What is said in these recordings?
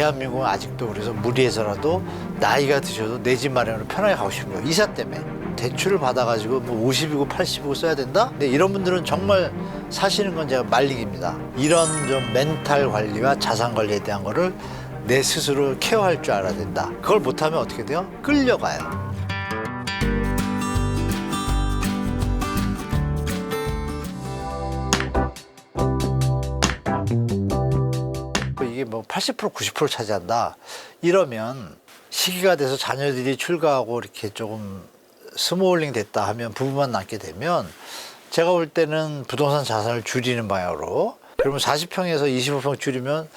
대한민국은 아직도 그래서 무리해서라도 나이가 드셔도 내 집 마련으로 편하게 가고 싶은 거예요. 이사 때문에. 대출을 받아가지고 뭐 50이고 80이고 써야 된다? 근데 이런 분들은 정말 사시는 건 제가 말리기입니다. 이런 좀 멘탈 관리와 자산 관리에 대한 거를 내 스스로 케어할 줄 알아야 된다. 그걸 못하면 어떻게 돼요? 끌려가요. 이게 뭐 80% 90% 차지한다. 이러면 시기가 돼서 자녀들이 출가하고 이렇게 조금 스몰링 됐다 하면 부부만 남게 되면 제가 볼 때는 부동산 자산을 줄이는 방향으로, 그러면 40평에서 25평 줄이면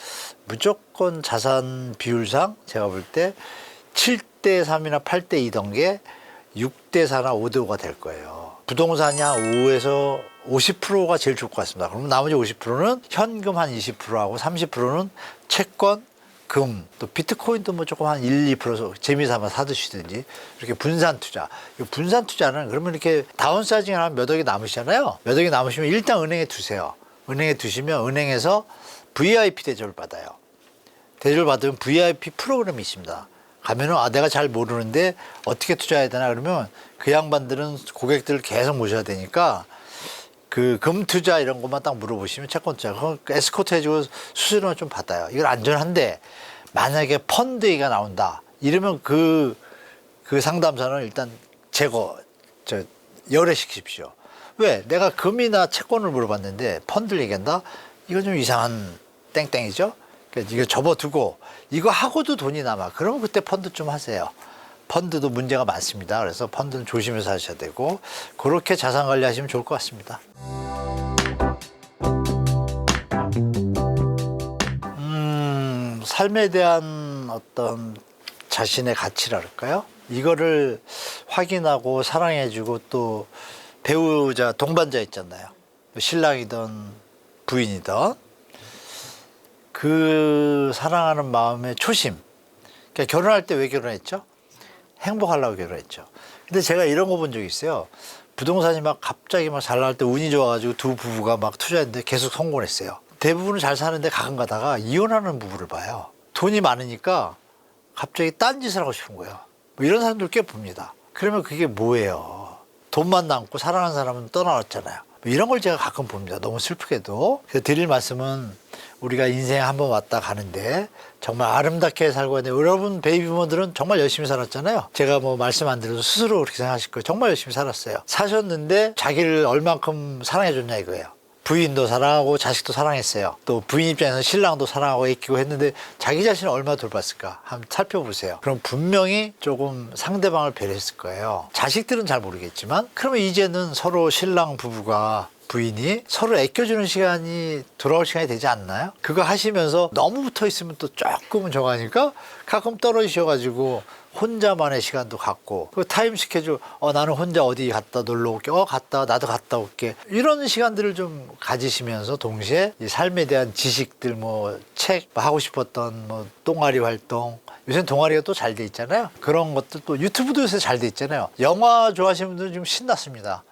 무조건 자산 비율상 제가 볼 때 7대 3이나 8대 2던 게 6대 4나 5대 5가 될 거예요. 부동산이 한 5에서 50%가 제일 좋을 것 같습니다. 그러면 나머지 50%는 현금 한 20%하고 30%는 채권, 금, 또 비트코인도 뭐 조금 한 1, 2% 재미삼아 사두시든지 이렇게 분산 투자. 이 분산 투자는 그러면 이렇게 다운사이징 하면 몇 억이 남으시잖아요. 몇 억이 남으시면 일단 은행에 두세요. 은행에 두시면 은행에서 VIP 대접을 받아요. 대접을 받으면 VIP 프로그램이 있습니다. 가면은 내가 잘 모르는데 어떻게 투자해야 되나 그러면 그 양반들은 고객들을 계속 모셔야 되니까 그 금 투자 이런 것만 딱 물어보시면 채권 투자 에스코트 해주고 수수료는 좀 받아요. 이건 안전한데 만약에 펀드가 나온다 이러면 그 상담사는 일단 열애시키십시오. 왜? 내가 금이나 채권을 물어봤는데 펀드를 얘기한다? 이건 좀 이상한 땡땡이죠? 그러니까 이거 접어두고 이거 하고도 돈이 남아. 그러면 그때 펀드 좀 하세요. 펀드도 문제가 많습니다. 그래서 펀드는 조심해서 하셔야 되고 그렇게 자산 관리하시면 좋을 것 같습니다. 삶에 대한 어떤 자신의 가치랄까요? 이거를 확인하고 사랑해주고 또 배우자, 동반자 있잖아요. 신랑이든 부인이든 그 사랑하는 마음의 초심. 그러니까 결혼할 때 왜 결혼했죠? 행복하려고 결혼했죠. 근데 제가 이런 거 본 적이 있어요. 부동산이 막 갑자기 막 잘 나갈 때 운이 좋아가지고 두 부부가 막 투자했는데 계속 성공을 했어요. 대부분은 잘 사는데 가끔 가다가 이혼하는 부부를 봐요. 돈이 많으니까 갑자기 딴짓을 하고 싶은 거예요. 뭐 이런 사람들 꽤 봅니다. 그러면 그게 뭐예요? 돈만 남고 사랑하는 사람은 떠나왔잖아요. 뭐 이런 걸 제가 가끔 봅니다. 너무 슬프게도. 그래서 드릴 말씀은 우리가 인생에 한번 왔다 가는데 정말 아름답게 살고 있는데 여러분 베이비부모들은 정말 열심히 살았잖아요. 제가 뭐 말씀 안 드려도 스스로 그렇게 생각하실 거예요. 정말 열심히 살았어요. 사셨는데 자기를 얼만큼 사랑해줬냐 이거예요. 부인도 사랑하고 자식도 사랑했어요. 또 부인 입장에서는 신랑도 사랑하고 애끼고 했는데 자기 자신을 얼마나 돌봤을까 한번 살펴보세요. 그럼 분명히 조금 상대방을 배려했을 거예요. 자식들은 잘 모르겠지만 그러면 이제는 서로 신랑 부부가 부인이 서로 애껴주는 시간이 돌아올 시간이 되지 않나요? 그거 하시면서 너무 붙어 있으면 또 조금은 저가니까 가끔 떨어지셔가지고 혼자만의 시간도 갖고 그 타임 스케줄 나는 혼자 어디 갔다 놀러 올게 갔다 나도 갔다 올게 이런 시간들을 좀 가지시면서 동시에 이 삶에 대한 지식들 뭐 책 하고 싶었던 뭐 동아리 활동 요새는 동아리가 또 잘 돼 있잖아요. 그런 것들 또 유튜브도 요새 잘 돼 있잖아요. 영화 좋아하시는 분들은 좀 신났습니다.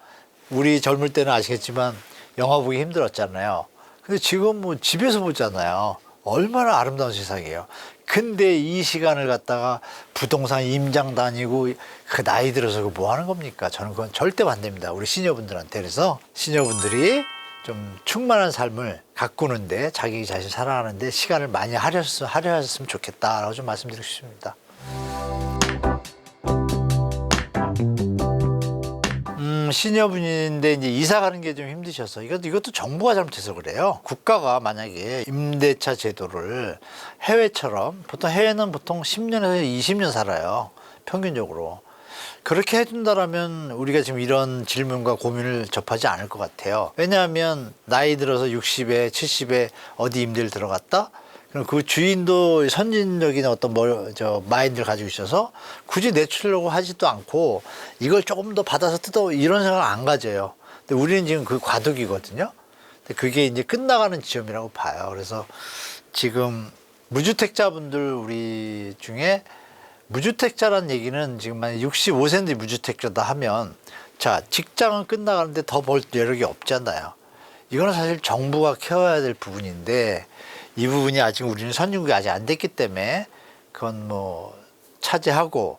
우리 젊을 때는 아시겠지만 영화 보기 힘들었잖아요. 근데 지금 뭐 집에서 보잖아요. 얼마나 아름다운 세상이에요. 근데 이 시간을 갖다가 부동산 임장 다니고 그 나이 들어서 그거 뭐 하는 겁니까? 저는 그건 절대 반대입니다. 우리 시니어분들한테. 그래서 시니어분들이 좀 충만한 삶을 가꾸는데 자기 자신 살아가는데 시간을 많이 할애하셨으면 좋겠다라고 좀 말씀드리고 싶습니다. 시니어분인데 이제 이사 가는 게 좀 힘드셔서 이것도 정부가 잘못해서 그래요. 국가가 만약에 임대차 제도를 해외처럼 보통 해외는 보통 10년에서 20년 살아요. 평균적으로. 그렇게 해준다라면 우리가 지금 이런 질문과 고민을 접하지 않을 것 같아요. 왜냐하면 나이 들어서 60에 70에 어디 임대를 들어갔다? 그럼 그 주인도 선진적인 어떤 마인드를 가지고 있어서 굳이 내추려고 하지도 않고 이걸 조금 더 받아서 뜯어 이런 생각을 안 가져요. 근데 우리는 지금 그 과도기거든요. 근데 그게 이제 끝나가는 지점이라고 봐요. 그래서 지금 무주택자분들 우리 중에 무주택자란 얘기는 지금 만약 65세인데 무주택자다 하면 자 직장은 끝나가는데 더 벌 여력이 없잖아요. 이거는 사실 정부가 케어해야 될 부분인데 이 부분이 아직 우리는 선진국이 아직 안 됐기 때문에 그건 뭐 차지하고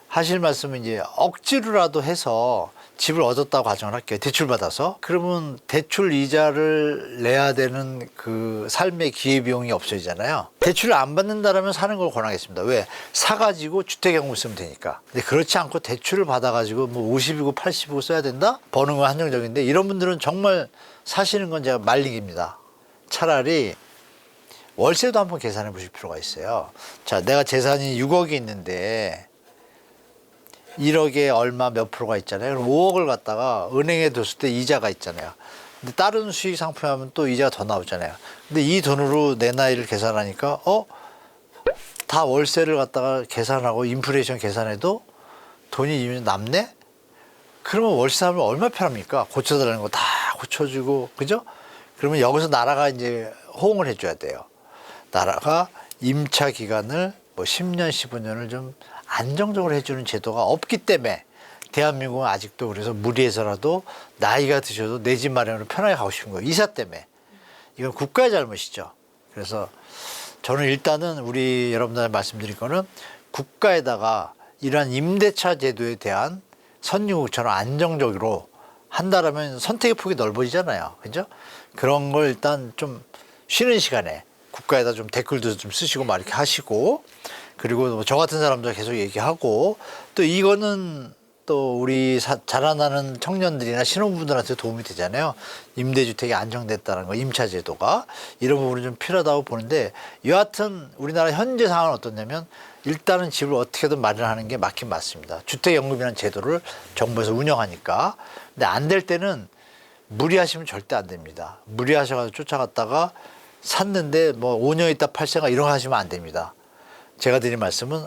하실 말씀은 이제 억지로라도 해서 집을 얻었다고 가정을 할게요. 대출 받아서. 그러면 대출 이자를 내야 되는 그 삶의 기회비용이 없어지잖아요. 대출을 안 받는다라면 사는 걸 권하겠습니다. 왜? 사가지고 주택연금 쓰면 되니까. 근데 그렇지 않고 대출을 받아가지고 뭐 50이고 80이고 써야 된다? 버는 건 한정적인데 이런 분들은 정말 사시는 건 제가 말리기입니다. 차라리 월세도 한번 계산해 보실 필요가 있어요. 자, 내가 재산이 6억이 있는데 1억에 얼마 몇 프로가 있잖아요. 그럼 5억을 갖다가 은행에 뒀을 때 이자가 있잖아요. 근데 다른 수익 상품 하면 또 이자가 더 나오잖아요. 근데 이 돈으로 내 나이를 계산하니까 다 월세를 갖다가 계산하고 인플레이션 계산해도 돈이 남네? 그러면 월세 사면 얼마나 편합니까? 고쳐달라는 거 다 고쳐주고, 그죠? 그러면 여기서 나라가 이제 호응을 해줘야 돼요. 나라가 임차 기간을 뭐 10년, 15년을 좀 안정적으로 해주는 제도가 없기 때문에 대한민국은 아직도 그래서 무리해서라도 나이가 드셔도 내 집 마련으로 편하게 가고 싶은 거예요. 이사 때문에. 이건 국가의 잘못이죠. 그래서 저는 일단은 우리 여러분들한테 말씀드릴 거는 국가에다가 이러한 임대차 제도에 대한 선진국처럼 안정적으로 한다라면 선택의 폭이 넓어지잖아요. 그죠? 그런 걸 일단 좀 쉬는 시간에 국가에다 좀 댓글도 좀 쓰시고 막 이렇게 하시고, 그리고 저 같은 사람들 계속 얘기하고, 또 이거는 또 우리 자라나는 청년들이나 신혼부분들한테 도움이 되잖아요. 임대주택이 안정됐다는 거, 임차제도가. 이런 부분이 좀 필요하다고 보는데, 여하튼 우리나라 현재 상황은 어떻냐면 일단은 집을 어떻게든 마련하는 게 맞긴 맞습니다. 주택연금이라는 제도를 정부에서 운영하니까. 근데 안 될 때는 무리하시면 절대 안 됩니다. 무리하셔가지고 쫓아갔다가 샀는데 뭐 5년 있다 팔 생각 이런 거 하시면 안 됩니다. 제가 드린 말씀은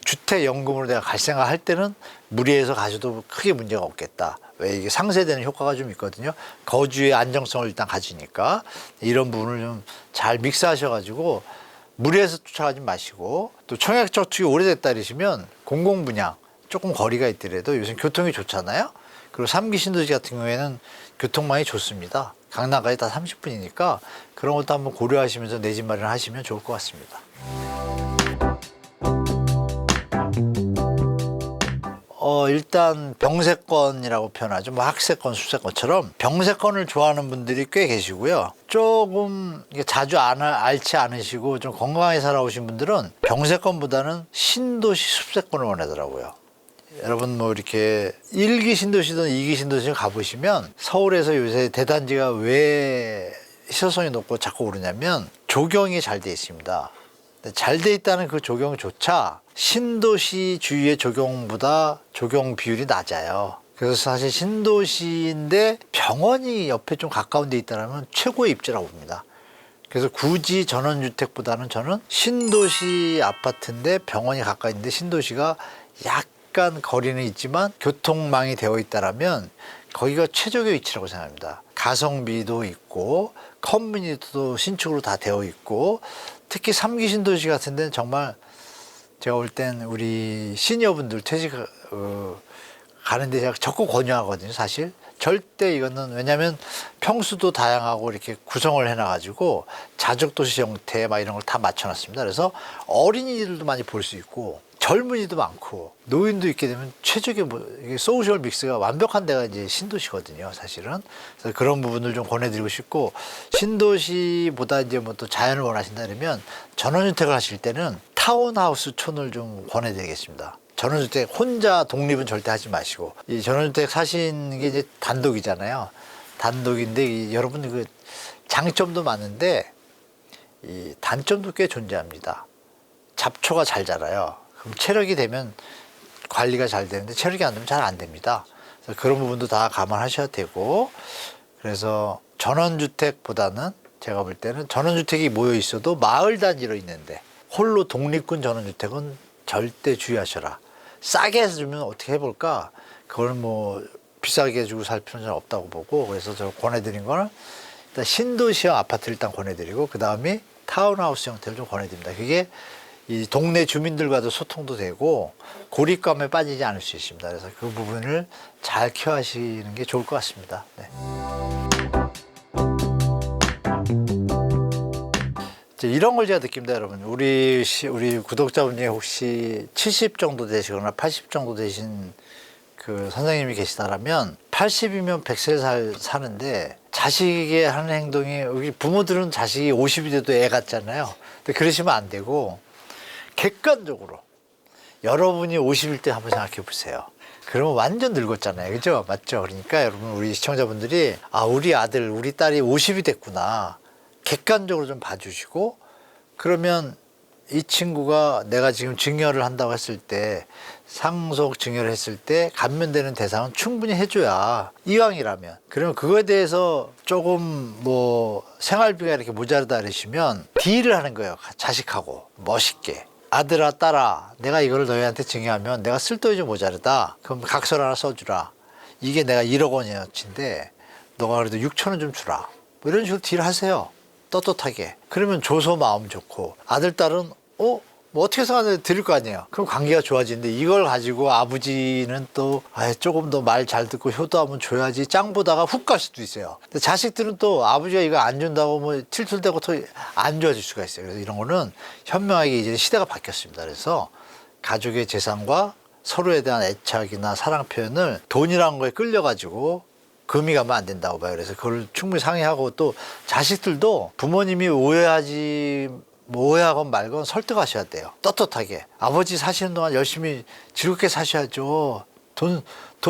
주택연금으로 내가 갈 생각 할 때는 무리해서 가셔도 크게 문제가 없겠다. 왜? 이게 상쇄되는 효과가 좀 있거든요. 거주의 안정성을 일단 가지니까 이런 부분을 좀 잘 믹스하셔가지고 무리해서 쫓아가지 마시고, 또 청약저축이 오래됐다 이러시면 공공분양 조금 거리가 있더라도 요즘 교통이 좋잖아요. 그리고 3기 신도시 같은 경우에는 교통망이 좋습니다. 강남까지 다 30분이니까 그런 것도 한번 고려하시면서 내 집 마련하시면 좋을 것 같습니다. 일단 병세권이라고 표현하죠. 뭐 학세권, 수세권처럼 병세권을 좋아하는 분들이 꽤 계시고요. 조금 자주 앓지 않으시고 좀 건강하게 살아오신 분들은 병세권보다는 신도시, 숲세권을 원하더라고요. 여러분 뭐 이렇게 1기 신도시든 2기 신도시든 가보시면 서울에서 요새 대단지가 왜 희소성이 높고 자꾸 오르냐면 조경이 잘 돼 있습니다. 잘 돼 있다는 그 조경조차 신도시 주위의 조경보다 조경 비율이 낮아요. 그래서 사실 신도시인데 병원이 옆에 좀 가까운 데 있다면 최고의 입지라고 봅니다. 그래서 굳이 전원주택보다는 저는 신도시 아파트인데 병원이 가까이 있는데 신도시가 약간 거리는 있지만 교통망이 되어 있다면 거기가 최적의 위치라고 생각합니다. 가성비도 있고 커뮤니티도 신축으로 다 되어 있고, 특히 3기 신도시 같은 데는 정말 제가 볼 땐 우리 시니어분들 가는데 제가 적극 권유하거든요. 사실 절대 이거는, 왜냐하면 평수도 다양하고 이렇게 구성을 해놔가지고 자족도시 형태 막 이런 걸 다 맞춰놨습니다. 그래서 어린이들도 많이 볼 수 있고 젊은이도 많고 노인도 있게 되면 최적의 이게 소셜 믹스가 완벽한 데가 이제 신도시거든요, 사실은. 그래서 그런 부분을 좀 권해드리고 싶고, 신도시보다 이제 뭐 또 자연을 원하신다 그러면 전원주택을 하실 때는 타운하우스 촌을 좀 권해드리겠습니다. 전원주택 혼자 독립은 절대 하지 마시고, 이 전원주택 사시는 게 이제 단독이잖아요. 단독인데 여러분 그 장점도 많은데 이 단점도 꽤 존재합니다. 잡초가 잘 자라요. 그럼 체력이 되면 관리가 잘 되는데 체력이 안 되면 잘 안 됩니다. 그래서 그런 부분도 다 감안하셔야 되고, 그래서 전원주택보다는 제가 볼 때는 전원주택이 모여 있어도 마을 단지로 있는데 홀로 독립군 전원주택은 절대 주의하셔라. 싸게 해서 주면 어떻게 해볼까? 그걸 뭐 비싸게 주고 살 필요는 없다고 보고, 그래서 저 권해드린 거는 일단 신도시형 아파트를 일단 권해드리고 그 다음에 타운하우스 형태를 좀 권해드립니다. 그게 이 동네 주민들과도 소통도 되고 고립감에 빠지지 않을 수 있습니다. 그래서 그 부분을 잘 케어하시는 게 좋을 것 같습니다. 네. 이제 이런 걸 제가 느낍니다, 여러분. 우리 구독자분 중에 혹시 70 정도 되시거나 80 정도 되신 그 선생님이 계시다라면 80이면 100세 사는데 자식이 하는 행동이 우리 부모들은 자식이 50이 돼도 애 같잖아요. 근데 그러시면 안 되고 객관적으로 여러분이 50일 때 한번 생각해 보세요. 그러면 완전 늙었잖아요. 그죠? 맞죠? 그러니까 여러분 우리 시청자분들이 아 우리 아들 우리 딸이 50이 됐구나. 객관적으로 좀 봐주시고 그러면 이 친구가 내가 지금 증여를 한다고 했을 때 상속 증여를 했을 때 감면되는 대상은 충분히 해줘야 이왕이라면 그러면 그거에 대해서 조금 뭐 생활비가 이렇게 모자르다 그러시면 딜을 하는 거예요. 자식하고 멋있게 아들아 딸아 내가 이거를 너희한테 증여하면 내가 쓸돈이 좀 모자르다 그럼 각서 하나 써주라 이게 내가 1억 원이었는데 너가 그래도 6천 원 좀 주라 뭐 이런 식으로 딜 하세요. 떳떳하게. 그러면 줘서 마음 좋고 아들, 딸은 뭐 어떻게 생각하는데 드릴 거 아니에요. 그럼 관계가 좋아지는데 이걸 가지고 아버지는 또 조금 더 말 잘 듣고 효도하면 줘야지 짱 보다가 훅 갈 수도 있어요. 근데 자식들은 또 아버지가 이거 안 준다고 뭐 틸툴대고 더 안 좋아질 수가 있어요. 그래서 이런 거는 현명하게 이제 시대가 바뀌었습니다. 그래서 가족의 재산과 서로에 대한 애착이나 사랑 표현을 돈이라는 거에 끌려가지고 금이 가면 안 된다고 봐요. 그래서 그걸 충분히 상의하고 또 자식들도 부모님이 오해하건 말건 설득하셔야 돼요. 떳떳하게. 아버지 사시는 동안 열심히 즐겁게 사셔야죠. 돈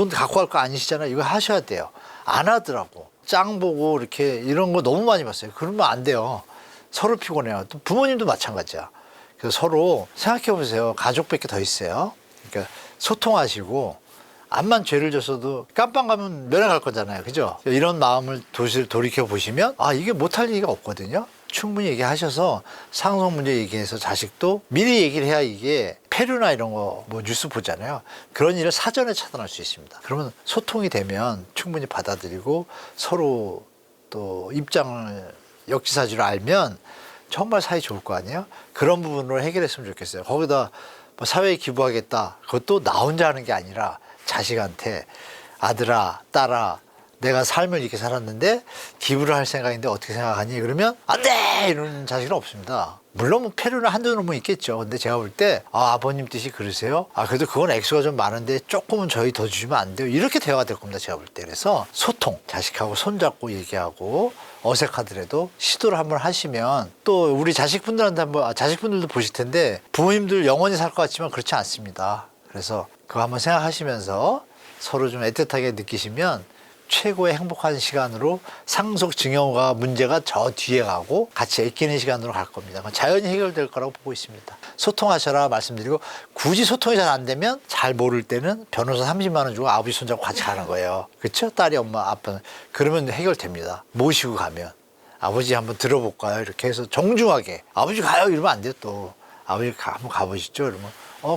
갖고 갈 거 아니시잖아요. 이거 하셔야 돼요. 안 하더라고. 짱 보고 이렇게 이런 거 너무 많이 봤어요. 그러면 안 돼요. 서로 피곤해요. 또 부모님도 마찬가지야. 그래서 서로 생각해 보세요. 가족밖에 더 있어요. 그러니까 소통하시고 암만 죄를 졌어도 깜빵 가면 면회 갈 거잖아요. 그죠? 이런 마음을 돌이켜 보시면 아 이게 못할 얘기가 없거든요. 충분히 얘기하셔서 상속 문제 얘기해서 자식도 미리 얘기를 해야 이게 폐류나 이런 거 뭐 뉴스 보잖아요. 그런 일을 사전에 차단할 수 있습니다. 그러면 소통이 되면 충분히 받아들이고 서로 또 입장을 역지사지를 알면 정말 사이 좋을 거 아니에요? 그런 부분으로 해결했으면 좋겠어요. 거기다 뭐 사회에 기부하겠다. 그것도 나 혼자 하는 게 아니라 자식한테 아들아 딸아 내가 삶을 이렇게 살았는데 기부를 할 생각인데 어떻게 생각하니? 그러면 안 돼! 이러는 자식은 없습니다. 물론 뭐 폐류는 한두 놈은 있겠죠. 근데 제가 볼 때 아버님 뜻이 그러세요? 그래도 그건 액수가 좀 많은데 조금은 저희 더 주시면 안 돼요. 이렇게 대화가 될 겁니다. 제가 볼 때. 그래서 소통 자식하고 손잡고 얘기하고 어색하더라도 시도를 한번 하시면 또 우리 자식분들한테 한번 자식분들도 보실 텐데 부모님들 영원히 살 것 같지만 그렇지 않습니다. 그래서 그거 한번 생각하시면서 서로 좀 애틋하게 느끼시면 최고의 행복한 시간으로 상속 증여가 문제가 저 뒤에 가고 같이 애끼는 시간으로 갈 겁니다. 자연히 해결될 거라고 보고 있습니다. 소통하셔라 말씀드리고 굳이 소통이 잘 안 되면 잘 모를 때는 변호사 30만 원 주고 아버지 손잡고 같이 가는 거예요. 그렇죠? 딸이 엄마 아빠는 그러면 해결됩니다. 모시고 가면 아버지 한번 들어볼까요? 이렇게 해서 정중하게 아버지 가요 이러면 안 돼요. 또 아버지 한번 가보시죠 이러면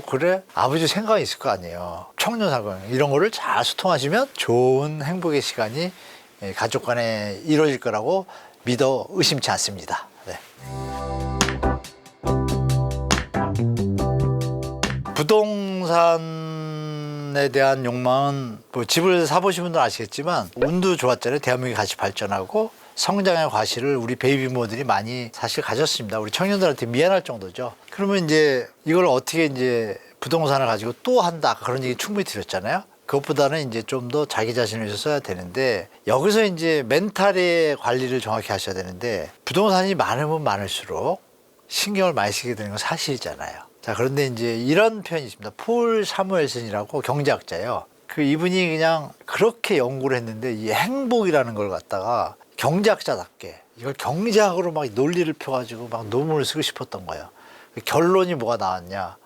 그래? 아버지 생각이 있을 거 아니에요. 청년사관 이런 거를 잘 소통하시면 좋은 행복의 시간이 가족 간에 이루어질 거라고 믿어 의심치 않습니다. 네. 부동산에 대한 욕망은 뭐 집을 사보신 분들 아시겠지만 운도 좋았잖아요. 대한민국이 같이 발전하고 성장의 과실을 우리 베이비모들이 많이 사실 가졌습니다. 우리 청년들한테 미안할 정도죠. 그러면 이제 이걸 어떻게 이제 부동산을 가지고 또 한다 그런 얘기 충분히 드렸잖아요. 그것보다는 이제 좀 더 자기 자신을 위해서 써야 되는데 여기서 이제 멘탈의 관리를 정확히 하셔야 되는데 부동산이 많으면 많을수록 신경을 많이 쓰게 되는 건 사실이잖아요. 자 그런데 이제 이런 표현이 있습니다. 폴 사무엘슨이라고 경제학자예요. 이분이 그냥 그렇게 연구를 했는데 이 행복이라는 걸 갖다가 경제학자답게 이걸 경제학으로 막 논리를 펴가지고 막 논문을 쓰고 싶었던 거예요. 결론이 뭐가 나왔냐?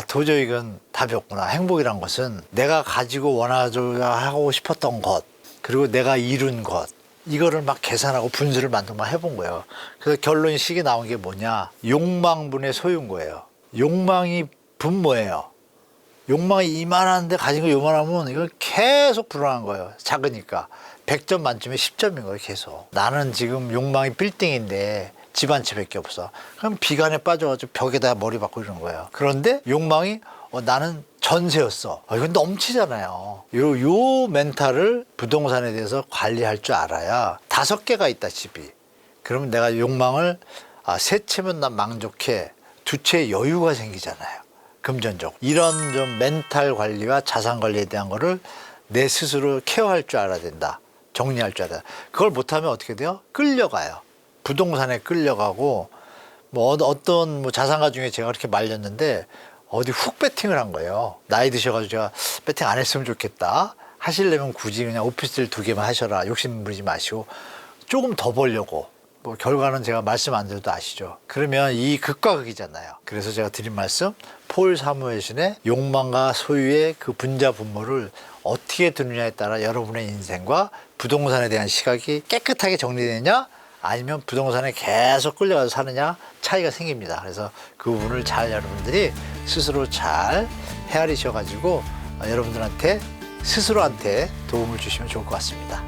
도저히 이건 답이 없구나. 행복이란 것은 내가 가지고 원하고자 하고 싶었던 것, 그리고 내가 이룬 것, 이거를 막 계산하고 분수를 만들고 막 해본 거예요. 그래서 결론이 식이 나온 게 뭐냐? 욕망분의 소유인 거예요. 욕망이 분모예요. 욕망이 이만한데 가진 거 요만하면 이건 계속 불안한 거예요. 작으니까. 100점 만점에 10점인 거예요. 계속. 나는 지금 욕망이 빌딩인데 집 한 채밖에 없어. 그럼 비관에 빠져가지고 벽에다 머리 박고 이러는 거예요. 그런데 욕망이 나는 전세였어. 이건 넘치잖아요. 요 멘탈을 부동산에 대해서 관리할 줄 알아야 5개가 있다 집이. 그러면 내가 욕망을 세 채면 난 망족해. 두 채의 여유가 생기잖아요. 금전적. 이런 좀 멘탈 관리와 자산 관리에 대한 거를 내 스스로 케어할 줄 알아야 된다. 정리할 줄 알아야 된다. 그걸 못하면 어떻게 돼요? 끌려가요. 부동산에 끌려가고 뭐 어떤 뭐 자산가 중에 제가 그렇게 말렸는데 어디 훅 베팅을 한 거예요. 나이 드셔가지고 제가 베팅 안 했으면 좋겠다. 하시려면 굳이 그냥 오피스텔 2개만 하셔라. 욕심 부리지 마시고 조금 더 벌려고. 뭐 결과는 제가 말씀 안 드려도 아시죠. 그러면 이 극과 극이잖아요. 그래서 제가 드린 말씀 폴 사무엘슨의 욕망과 소유의 그 분자 분모를 어떻게 두느냐에 따라 여러분의 인생과 부동산에 대한 시각이 깨끗하게 정리되느냐 아니면 부동산에 계속 끌려가서 사느냐 차이가 생깁니다. 그래서 그 부분을 잘 여러분들이 스스로 잘 헤아리셔가지고 여러분들한테 스스로한테 도움을 주시면 좋을 것 같습니다.